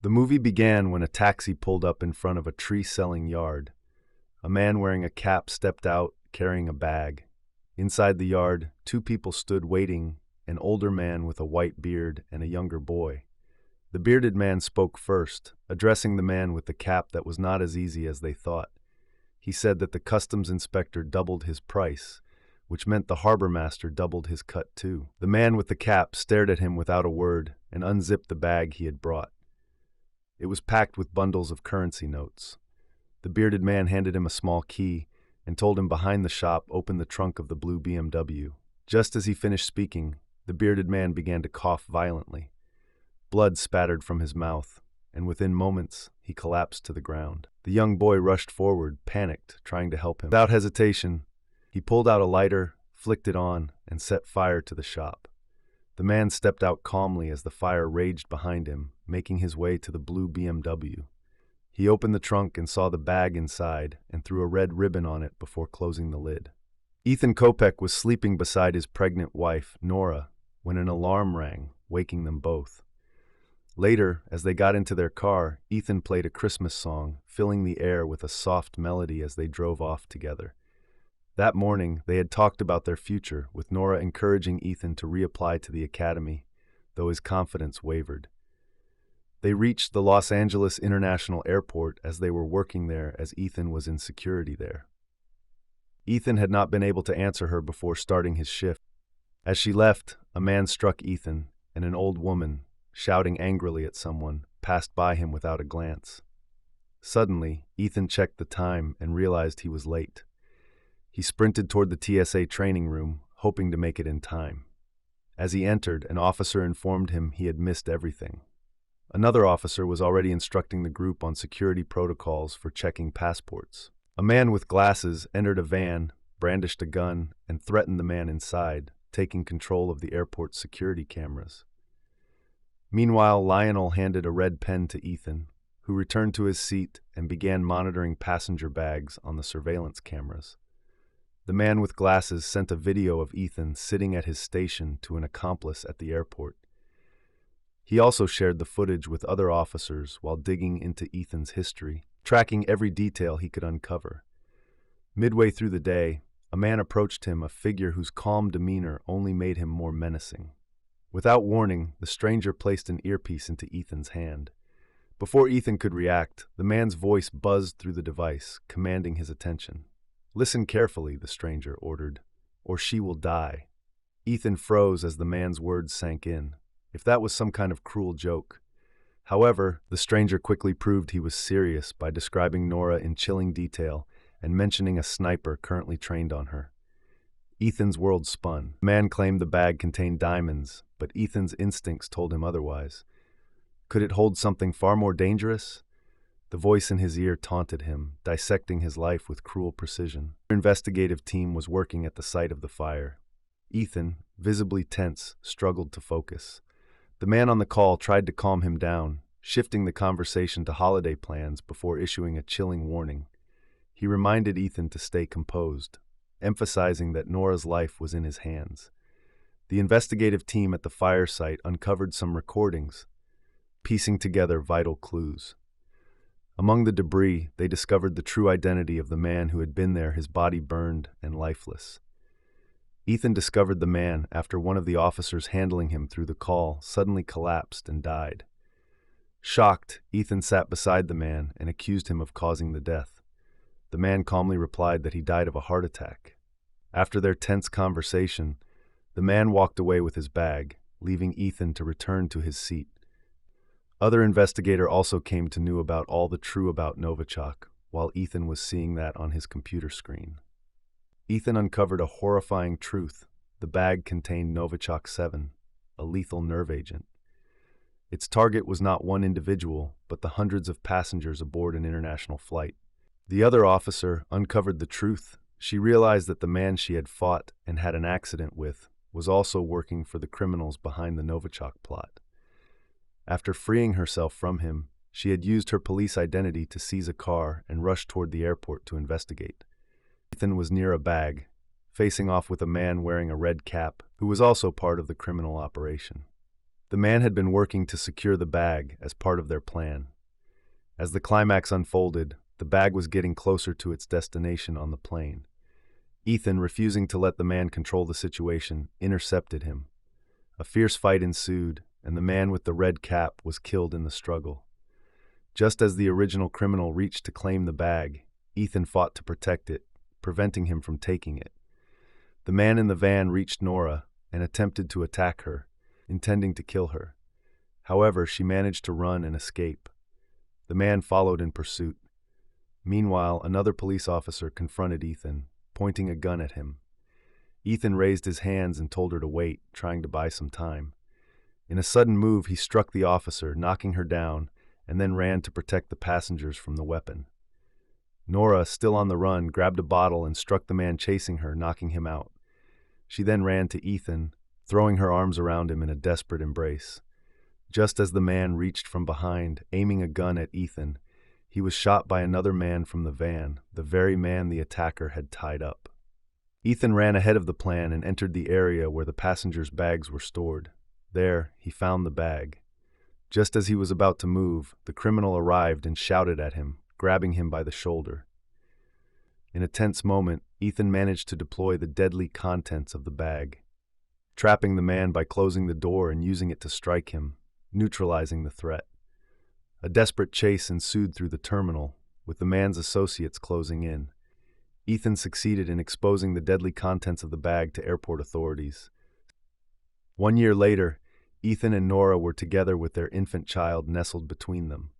The movie began when a taxi pulled up in front of a tree-selling yard. A man wearing a cap stepped out, carrying a bag. Inside the yard, two people stood waiting, an older man with a white beard and a younger boy. The bearded man spoke first, addressing the man with the cap that was not as easy as they thought. He said that the customs inspector doubled his price, which meant the harbor master doubled his cut too. The man with the cap stared at him without a word and unzipped the bag he had brought. It was packed with bundles of currency notes. The bearded man handed him a small key and told him behind the shop open the trunk of the blue BMW. Just as he finished speaking, the bearded man began to cough violently. Blood spattered from his mouth, and within moments, he collapsed to the ground. The young boy rushed forward, panicked, trying to help him. Without hesitation, he pulled out a lighter, flicked it on, and set fire to the shop. The man stepped out calmly as the fire raged behind him, making his way to the blue BMW. He opened the trunk and saw the bag inside and threw a red ribbon on it before closing the lid. Ethan Kopech was sleeping beside his pregnant wife, Nora, when an alarm rang, waking them both. Later, as they got into their car, Ethan played a Christmas song, filling the air with a soft melody as they drove off together. That morning, they had talked about their future, with Nora encouraging Ethan to reapply to the academy, though his confidence wavered. They reached the Los Angeles International Airport as they were working there, as Ethan was in security there. Ethan had not been able to answer her before starting his shift. As she left, a man struck Ethan, and an old woman, shouting angrily at someone, passed by him without a glance. Suddenly, Ethan checked the time and realized he was late. He sprinted toward the TSA training room, hoping to make it in time. As he entered, an officer informed him he had missed everything. Another officer was already instructing the group on security protocols for checking passports. A man with glasses entered a van, brandished a gun, and threatened the man inside, taking control of the airport's security cameras. Meanwhile, Lionel handed a red pen to Ethan, who returned to his seat and began monitoring passenger bags on the surveillance cameras. The man with glasses sent a video of Ethan sitting at his station to an accomplice at the airport. He also shared the footage with other officers while digging into Ethan's history, tracking every detail he could uncover. Midway through the day, a man approached him, a figure whose calm demeanor only made him more menacing. Without warning, the stranger placed an earpiece into Ethan's hand. Before Ethan could react, the man's voice buzzed through the device, commanding his attention. "Listen carefully," the stranger ordered, "or she will die." Ethan froze as the man's words sank in. If that was some kind of cruel joke. However, the stranger quickly proved he was serious by describing Nora in chilling detail and mentioning a sniper currently trained on her. Ethan's world spun. The man claimed the bag contained diamonds, but Ethan's instincts told him otherwise. Could it hold something far more dangerous? The voice in his ear taunted him, dissecting his life with cruel precision. The investigative team was working at the site of the fire. Ethan, visibly tense, struggled to focus. The man on the call tried to calm him down, shifting the conversation to holiday plans before issuing a chilling warning. He reminded Ethan to stay composed, emphasizing that Nora's life was in his hands. The investigative team at the fire site uncovered some recordings, piecing together vital clues. Among the debris, they discovered the true identity of the man who had been there, his body burned and lifeless. Ethan discovered the man after one of the officers handling him through the call suddenly collapsed and died. Shocked, Ethan sat beside the man and accused him of causing the death. The man calmly replied that he died of a heart attack. After their tense conversation, the man walked away with his bag, leaving Ethan to return to his seat. Other investigator also came to know about all the true about Novichok, while Ethan was seeing that on his computer screen. Ethan uncovered a horrifying truth. The bag contained Novichok 7, a lethal nerve agent. Its target was not one individual, but the hundreds of passengers aboard an international flight. The other officer uncovered the truth. She realized that the man she had fought and had an accident with was also working for the criminals behind the Novichok plot. After freeing herself from him, she had used her police identity to seize a car and rush toward the airport to investigate. Ethan was near a bag, facing off with a man wearing a red cap, who was also part of the criminal operation. The man had been working to secure the bag as part of their plan. As the climax unfolded, the bag was getting closer to its destination on the plane. Ethan, refusing to let the man control the situation, intercepted him. A fierce fight ensued, and the man with the red cap was killed in the struggle. Just as the original criminal reached to claim the bag, Ethan fought to protect it, preventing him from taking it. The man in the van reached Nora and attempted to attack her, intending to kill her. However, she managed to run and escape. The man followed in pursuit. Meanwhile, another police officer confronted Ethan, pointing a gun at him. Ethan raised his hands and told her to wait, trying to buy some time. In a sudden move, he struck the officer, knocking her down, and then ran to protect the passengers from the weapon. Nora, still on the run, grabbed a bottle and struck the man chasing her, knocking him out. She then ran to Ethan, throwing her arms around him in a desperate embrace. Just as the man reached from behind, aiming a gun at Ethan, he was shot by another man from the van, the very man the attacker had tied up. Ethan ran ahead of the plan and entered the area where the passengers' bags were stored. There, he found the bag. Just as he was about to move, the criminal arrived and shouted at him, grabbing him by the shoulder. In a tense moment, Ethan managed to deploy the deadly contents of the bag, trapping the man by closing the door and using it to strike him, neutralizing the threat. A desperate chase ensued through the terminal, with the man's associates closing in. Ethan succeeded in exposing the deadly contents of the bag to airport authorities. 1 year later, Ethan and Nora were together with their infant child nestled between them.